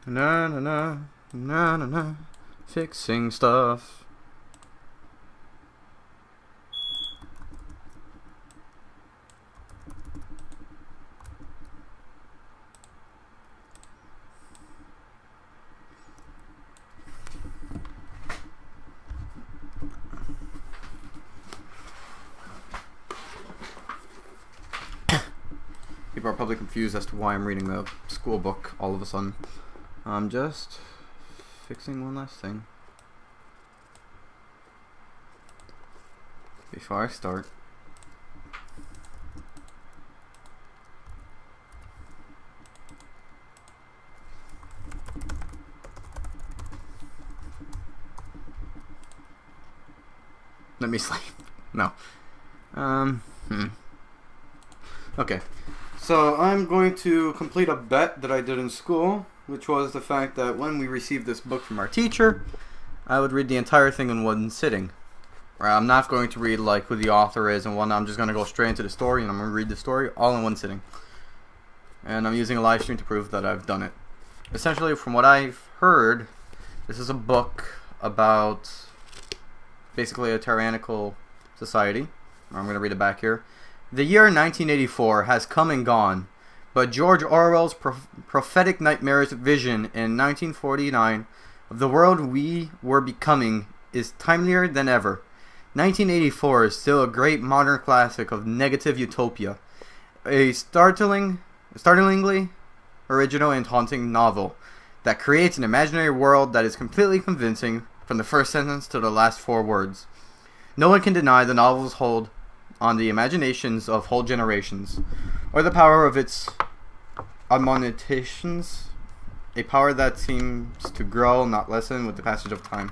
Na na na na na na. Fixing stuff. People are probably confused as to why I'm reading the school book all of a sudden. I'm just fixing one last thing before I start. Let me sleep. No. Okay. So I'm going to complete a bet that I did in school, which was the fact that when we received this book from our teacher, I would read the entire thing in one sitting. I'm not going to read like who the author is and whatnot. I'm just going to go straight into the story, and I'm going to read the story all in one sitting. And I'm using a live stream to prove that I've done it. Essentially, from what I've heard, this is a book about basically a tyrannical society. I'm going to read it back here. The year 1984 has come and gone, but George Orwell's prophetic nightmarish vision in 1949 of the world we were becoming is timelier than ever. 1984 is still a great modern classic of negative utopia, a startlingly original and haunting novel that creates an imaginary world that is completely convincing from the first sentence to the last four words. No one can deny the novel's hold on the imaginations of whole generations, or the power of its admonitions, a power that seems to grow, not lessen, with the passage of time.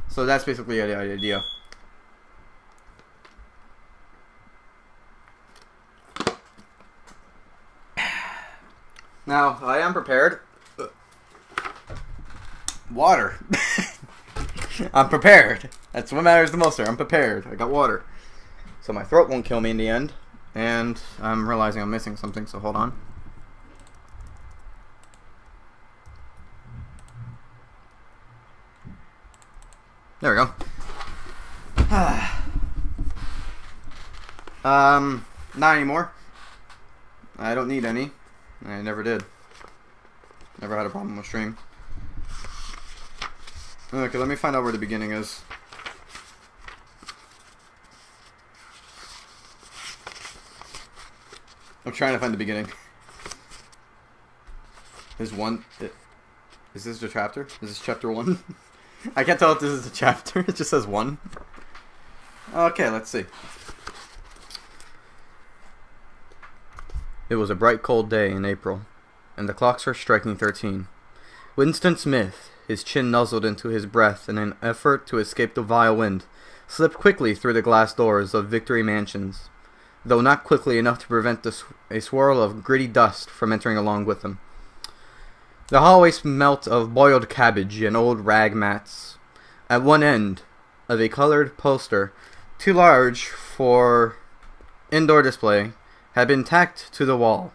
So that's basically the idea. Now, I am prepared. Water. I'm prepared. That's what matters the most, sir. I'm prepared. I got water. So my throat won't kill me in the end. And I'm realizing I'm missing something, so hold on. There we go. Not anymore. I don't need any. I never did. Never had a problem with stream. Okay, let me find out where the beginning is. I'm trying to find the beginning. Is this the chapter? Is this chapter 1? I can't tell if this is a chapter. It just says 1. Okay, let's see. It was a bright cold day in April, and the clocks were striking 13. Winston Smith, his chin nuzzled into his breast in an effort to escape the vile wind, slipped quickly through the glass doors of Victory Mansions, though not quickly enough to prevent a swirl of gritty dust from entering along with him. The hallway smelt of boiled cabbage and old rag mats. At one end of a colored poster, too large for indoor display, had been tacked to the wall.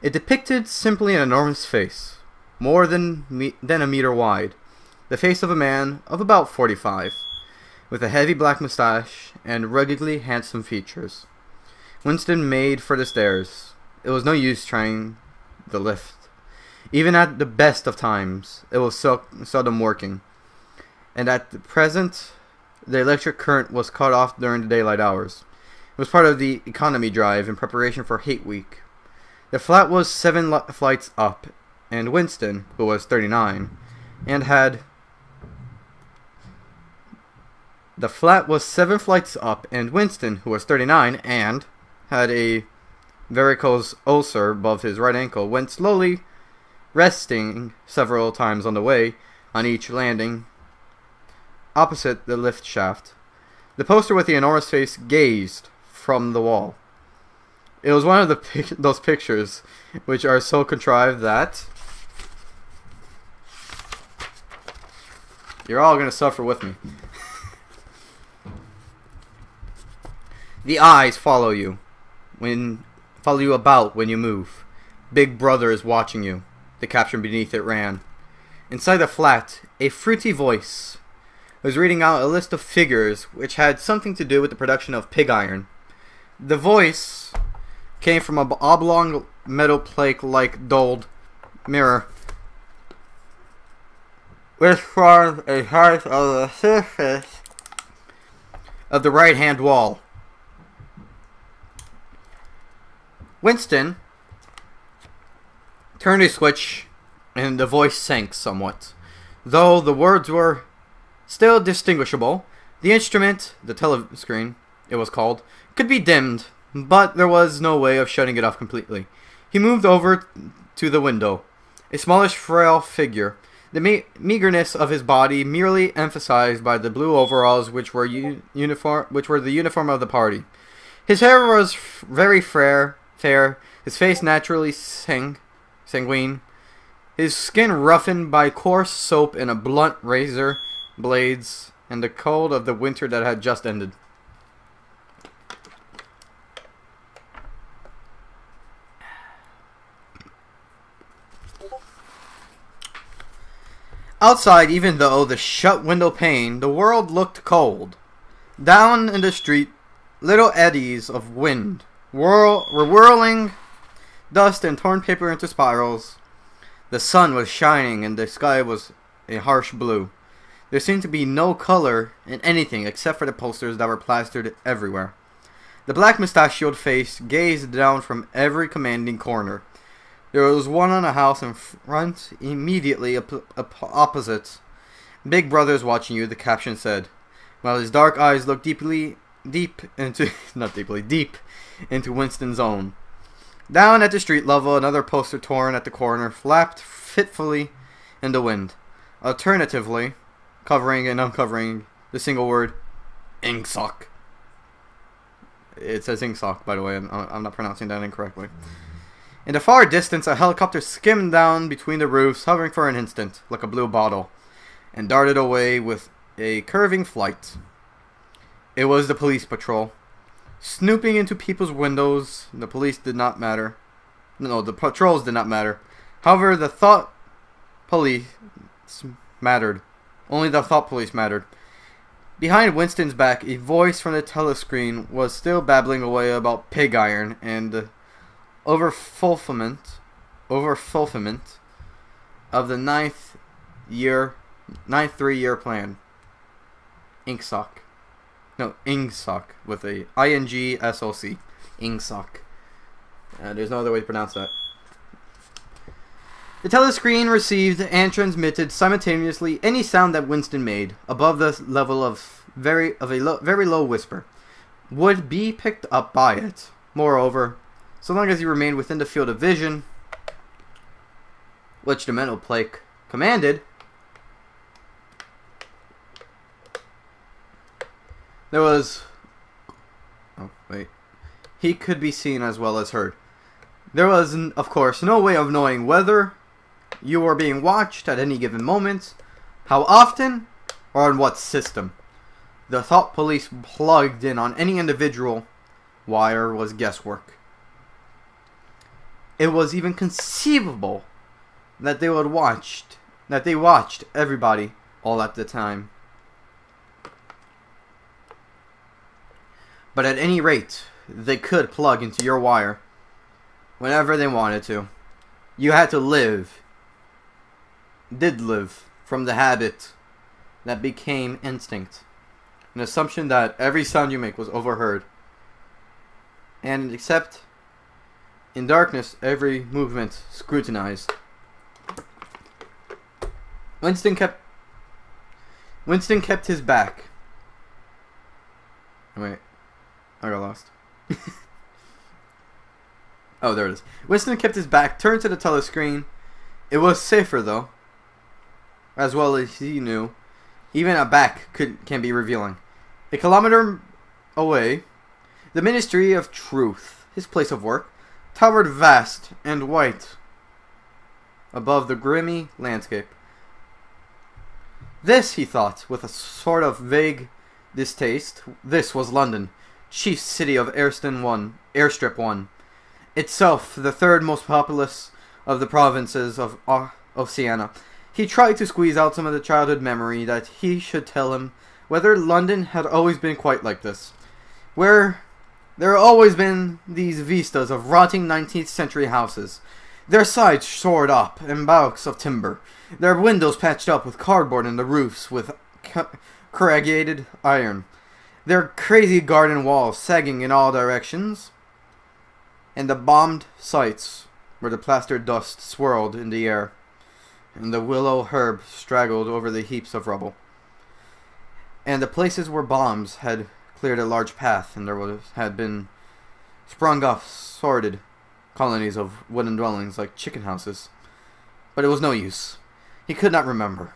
It depicted simply an enormous face, more than a meter wide, the face of a man of about 45, with a heavy black mustache and ruggedly handsome features. Winston made for the stairs. It was no use trying the lift. Even at the best of times, it was seldom working, and at the present, the electric current was cut off during the daylight hours. It was part of the economy drive in preparation for Hate Week. The flat was 7 flights up, and Winston, who was 39, and had... The flat was 7 flights up, and Winston, who was 39, and had a varicose ulcer above his right ankle, went slowly, resting several times on the way, on each landing, opposite the lift shaft. The poster with the enormous face gazed from the wall. It was one of those pictures which are so contrived that you're all going to suffer with me. The eyes follow you about when you move. Big Brother is watching you. The caption beneath it ran, Inside the flat, a fruity voice was reading out a list of figures which had something to do with the production of pig iron. The voice came from an oblong metal plate-like dulled mirror, which formed a part of the surface of the right-hand wall. Winston turned a switch, and the voice sank somewhat. Though the words were still distinguishable, the instrument, the telescreen, it was called, could be dimmed, but there was no way of shutting it off completely. He moved over to the window. A smallish, frail figure, the meagerness of his body merely emphasized by the blue overalls which were the uniform of the party. His hair was very fair, his face naturally sanguine, his skin roughened by coarse soap and a blunt razor blades, and the cold of the winter that had just ended. Outside, even though the shut window pane, the world looked cold. Down in the street, little eddies of wind were whirling dust and torn paper into spirals. The sun was shining and the sky was a harsh blue. There seemed to be no color in anything except for the posters that were plastered everywhere. The black mustachioed face gazed down from every commanding corner. There was one on a house in front, immediately opposite. "Big Brother's watching you," the caption said, while his dark eyes looked deep into Winston's own. Down at the street level, another poster torn at the corner flapped fitfully in the wind, alternatively covering and uncovering the single word, "Ingsoc." It says Ingsoc, by the way. I'm not pronouncing that incorrectly. In the far distance, a helicopter skimmed down between the roofs, hovering for an instant, like a blue bottle, and darted away with a curving flight. It was the police patrol. Snooping into people's windows, the police did not matter. No, the patrols did not matter. However, the thought police mattered. Only the thought police mattered. Behind Winston's back, a voice from the telescreen was still babbling away about pig iron and overfulfillment of the ninth 3-year plan. Ingsoc. No, Ingsoc with a INGSOC. Ingsoc. There's no other way to pronounce that. The telescreen received and transmitted simultaneously any sound that Winston made above the level of a very low whisper would be picked up by it. Moreover, so long as he remained within the field of vision, which the mental plate commanded, there was... he could be seen as well as heard. There was, of course, no way of knowing whether you were being watched at any given moment, how often, or on what system. The thought police plugged in on any individual wire was guesswork. It was even conceivable that they watched everybody all at the time. But at any rate, they could plug into your wire whenever they wanted to. You had to did live from the habit that became instinct. An assumption that every sound you make was overheard. And except in darkness, every movement scrutinized. Winston kept his back. Wait, I got lost. Oh, there it is. Winston kept his back turned to the telescreen. It was safer, though. As well as he knew, even a back can be revealing. A kilometer away, the Ministry of Truth, his place of work, towered vast and white above the grimy landscape. This, he thought, with a sort of vague distaste, this was London, chief city of Airstrip 1, itself the third most populous of the provinces of Oceania. He tried to squeeze out some of the childhood memory that he should tell him whether London had always been quite like this, where there had always been these vistas of rotting 19th century houses, their sides shored up in balks of timber, their windows patched up with cardboard and the roofs with corrugated iron, their crazy garden walls sagging in all directions, and the bombed sites where the plastered dust swirled in the air, and the willow herb straggled over the heaps of rubble, and the places where bombs had cleared a large path, and had been sprung up sordid colonies of wooden dwellings like chicken houses. But it was no use. He could not remember.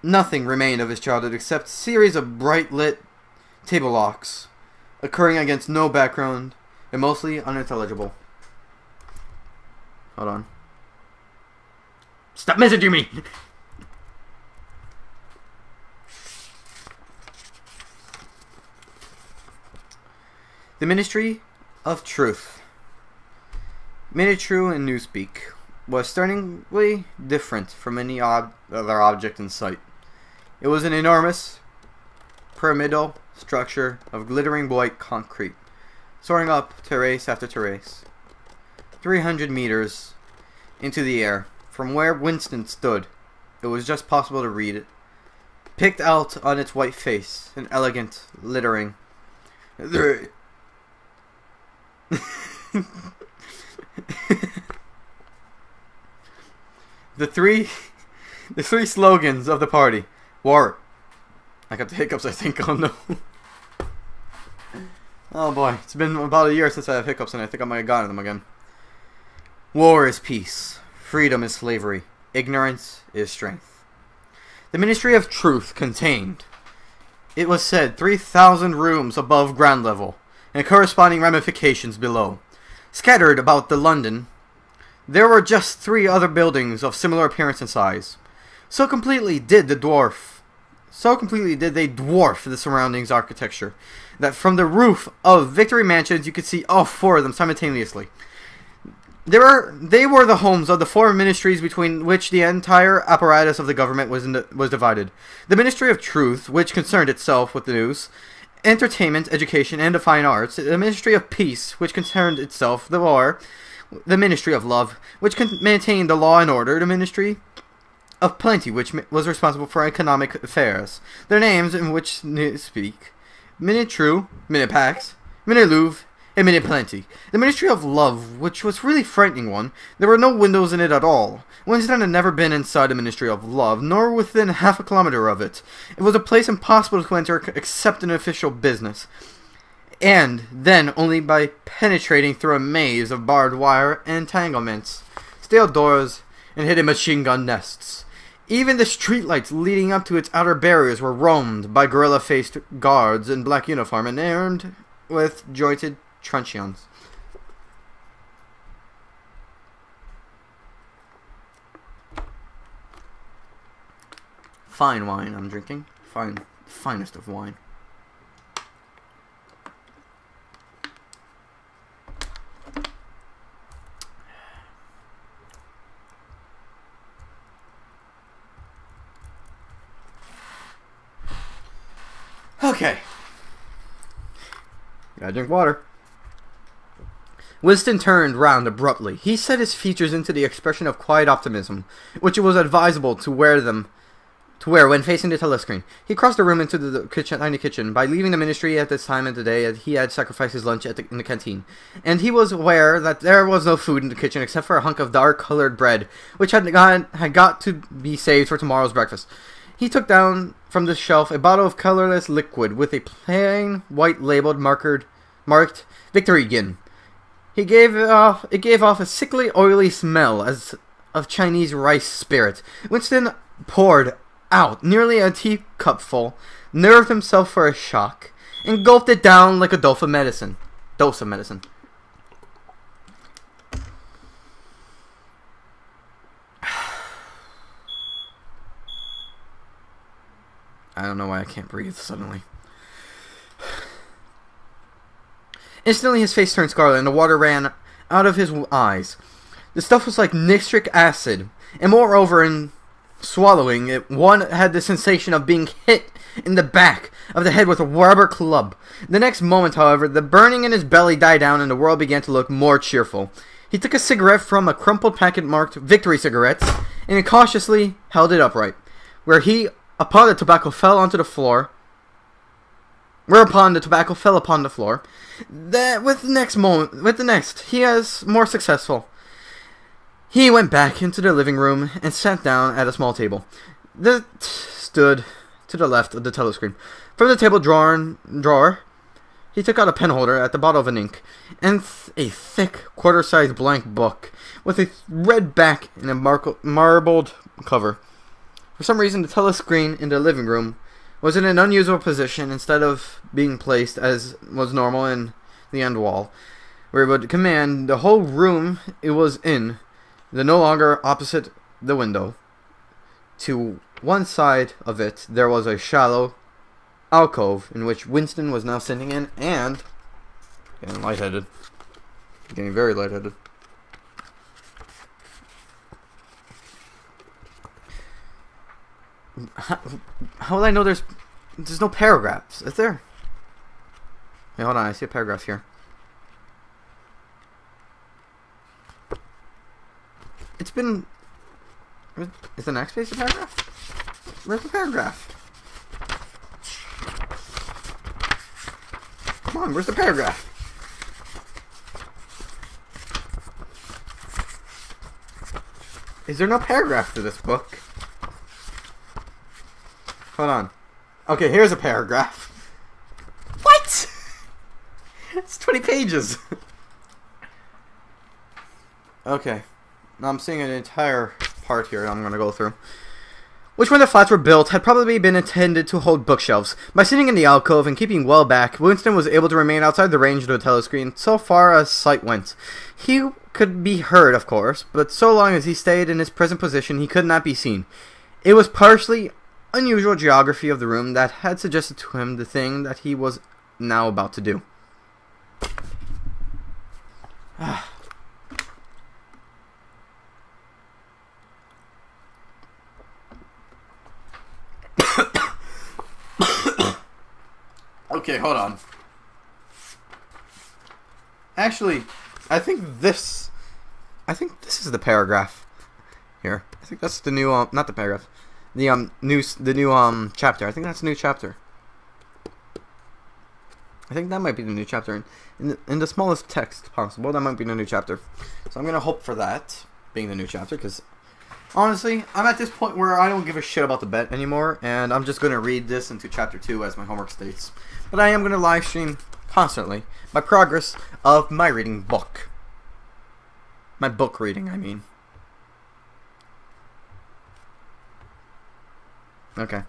Nothing remained of his childhood except a series of bright lit table locks, occurring against no background, and mostly unintelligible. Hold on. Stop messaging me! The Ministry of Truth. Minitrue in Newspeak was startlingly different from any other object in sight. It was an enormous, pyramidal structure of glittering white concrete, soaring up terrace after terrace, 300 meters into the air. From where Winston stood, it was just possible to read it, picked out on its white face, an elegant littering. The three slogans of the party. War. I got the hiccups, I think. Oh no. Oh boy. It's been about a year since I have hiccups, and I think I might have gotten them again. War is peace. Freedom is slavery. Ignorance is strength. The Ministry of Truth contained, it was said, 3,000 rooms above ground level, and corresponding ramifications below. Scattered about the London, there were just 3 other buildings of similar appearance and size. So completely did they dwarf the surroundings architecture, that from the roof of Victory Mansions you could see all 4 of them simultaneously. They were the homes of the 4 ministries between which the entire apparatus of the government was divided. The Ministry of Truth, which concerned itself with the news, entertainment, education, and the fine arts. The Ministry of Peace, which concerned itself with the war. The Ministry of Love, which maintained the law and order. The Ministry of Plenty, which was responsible for economic affairs. Their names, in which speak, Minute True, Minute Pax, Minute Louvre, and Minute Plenty. The Ministry of Love, which was really frightening one. There were no windows in it at all. Winston had never been inside the Ministry of Love, nor within half a kilometer of it. It was a place impossible to enter except in official business, and then only by penetrating through a maze of barbed wire entanglements, steel doors, and hidden machine gun nests. Even the streetlights leading up to its outer barriers were roamed by gorilla-faced guards in black uniform and armed with jointed truncheons. Fine wine I'm drinking. Finest of wine. Okay. Gotta drink water. Winston turned round abruptly. He set his features into the expression of quiet optimism, which it was advisable to wear when facing the telescreen. He crossed the room into the tiny kitchen. By leaving the ministry at this time of the day, he had sacrificed his lunch in the canteen, and he was aware that there was no food in the kitchen except for a hunk of dark-colored bread, which had got to be saved for tomorrow's breakfast. He took down from the shelf a bottle of colorless liquid with a plain white label marked Victory Gin. It gave off a sickly, oily smell as of Chinese rice spirit. Winston poured out nearly a teacupful, nerved himself for a shock, and gulped it down like a dose of medicine. I don't know why I can't breathe suddenly. Instantly his face turned scarlet and the water ran out of his eyes. The stuff was like nitric acid, and moreover Swallowing it, one had the sensation of being hit in the back of the head with a rubber club. The next moment, however, the burning in his belly died down and the world began to look more cheerful. He took a cigarette from a crumpled packet marked Victory Cigarettes and cautiously held it upright, whereupon the tobacco fell upon the floor. With the next, he was more successful. He went back into the living room and sat down at a small table that stood to the left of the telescreen. From the table drawer, he took out a pen holder at the bottle of ink and a thick quarter-sized blank book with a red back and a marbled cover. For some reason, the telescreen in the living room was in an unusual position instead of being placed as was normal in the end wall, where it would command the whole room it was in, no longer opposite the window. To one side of it there was a shallow alcove in which Winston was now sitting in and getting lightheaded. Getting very lightheaded. How will I know there's no paragraphs? Is there? Hey, hold on, I see a paragraph here. It's been... Is the next page a paragraph? Where's the paragraph? Come on, where's the paragraph? Is there no paragraph to this book? Hold on. Okay, here's a paragraph. What? It's 20 pages. Okay. Now I'm seeing an entire part here I'm going to go through. Which, when the flats were built, had probably been intended to hold bookshelves. By sitting in the alcove and keeping well back, Winston was able to remain outside the range of the telescreen so far as sight went. He could be heard, of course, but so long as he stayed in his present position, he could not be seen. It was partially unusual geography of the room that had suggested to him the thing that he was now about to do. Okay, hold on. Actually, I think this is the paragraph here. I think that's the new not the paragraph. The new chapter. I think that's a new chapter. I think that might be the new chapter in the smallest text possible. That might be the new chapter. So I'm gonna hope for that being the new chapter, because honestly, I'm at this point where I don't give a shit about the bet anymore, and I'm just gonna read this into chapter 2 as my homework states. But I am gonna live stream constantly my progress of my reading book. My book reading, I mean. Okay.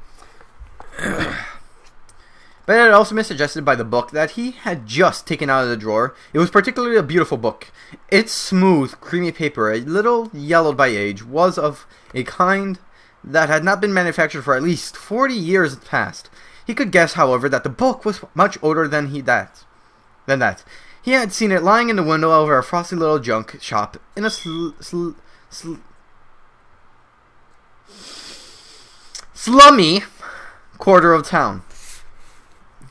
But it had also been suggested by the book that he had just taken out of the drawer. It was particularly a beautiful book. Its smooth, creamy paper, a little yellowed by age, was of a kind that had not been manufactured for at least 40 years past. He could guess, however, that the book was much older than that. He had seen it lying in the window over a frosty little junk shop in a slummy quarter of town.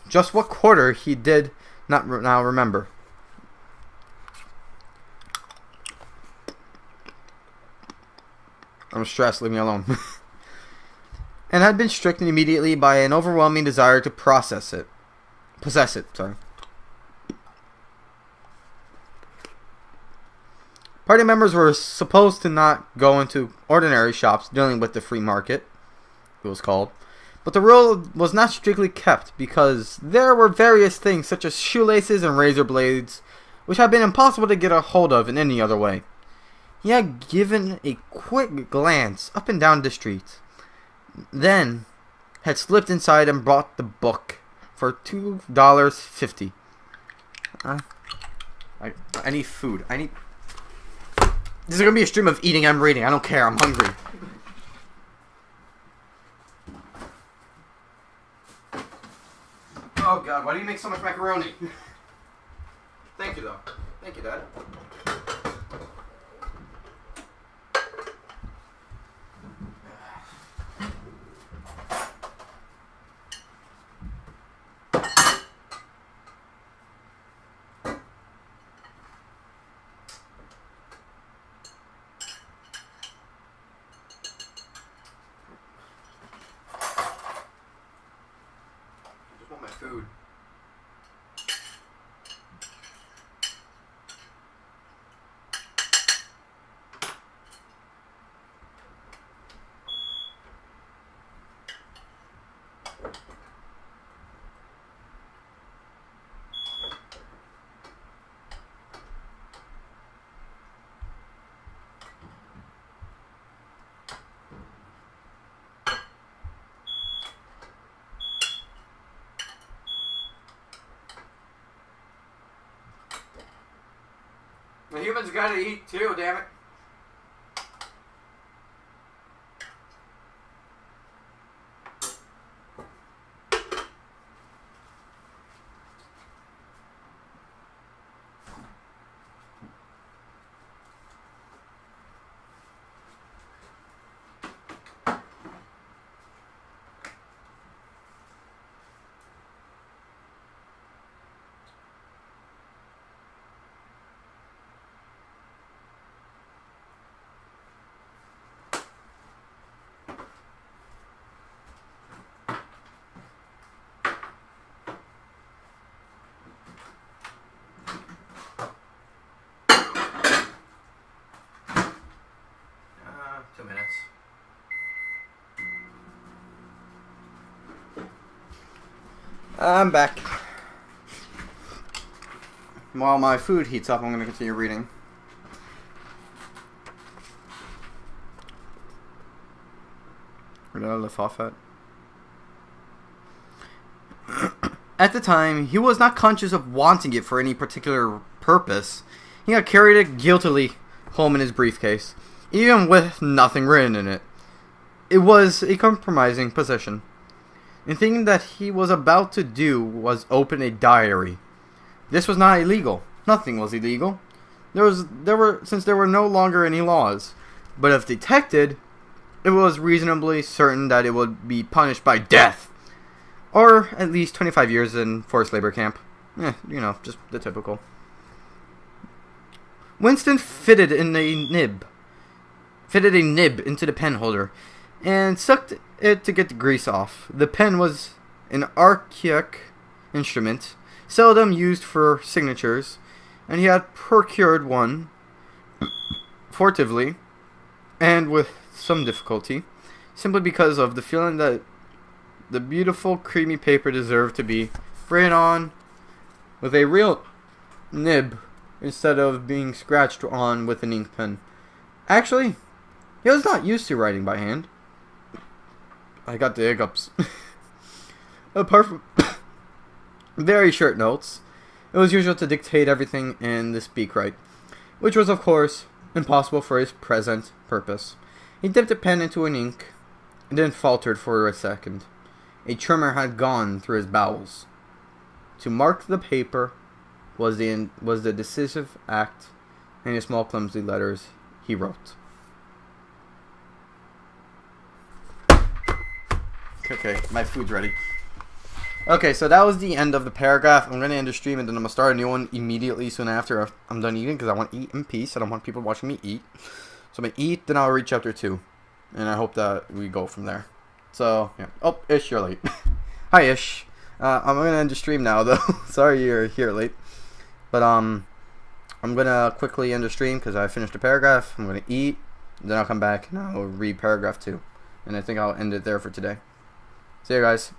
Just what quarter he did not now remember. I'm stressed, leave me alone. And had been stricken immediately by an overwhelming desire to possess it. Party members were supposed to not go into ordinary shops dealing with the free market, it was called. But the rule was not strictly kept, because there were various things such as shoelaces and razor blades which had been impossible to get a hold of in any other way. He had given a quick glance up and down the street, then had slipped inside and bought the book for $2.50. I need food. This is going to be a stream of eating and reading. I don't care. I'm hungry. Oh God, why do you make so much macaroni? Thank you, though. Thank you, Dad. food. The humans gotta eat too, damn it. I'm back. While my food heats up, I'm going to continue reading. Where did I lift off at? At the time, he was not conscious of wanting it for any particular purpose. He had carried it guiltily home in his briefcase, even with nothing written in it. It was a compromising position. The thing that he was about to do was open a diary. This was not illegal. Nothing was illegal. Since there were no longer any laws. But if detected, it was reasonably certain that it would be punished by death. Or at least 25 years in forced labor camp. Just the typical. Winston fitted a nib into the pen holder and sucked it to get the grease off. The pen was an archaic instrument, seldom used for signatures, and he had procured one furtively and with some difficulty, simply because of the feeling that the beautiful creamy paper deserved to be written on with a real nib instead of being scratched on with an ink pen. Actually, he was not used to writing by hand. I got the hiccups. Apart from very short notes, it was usual to dictate everything in the speakwrite, which was, of course, impossible for his present purpose. He dipped the pen into an ink, and then faltered for a second. A tremor had gone through his bowels. To mark the paper was the decisive act, and in small clumsy letters he wrote. Okay, my food's ready. Okay, so that was the end of the paragraph. I'm going to end the stream and then I'm going to start a new one immediately soon after I'm done eating because I want to eat in peace. I don't want people watching me eat. So I'm going to eat, then I'll read chapter 2. And I hope that we go from there. So, yeah. Oh, Ish, you're late. Hi, Ish. I'm going to end the stream now, though. Sorry you're here late. But, I'm going to quickly end the stream because I finished the paragraph. I'm going to eat. Then I'll come back and I'll read paragraph 2. And I think I'll end it there for today. See you guys.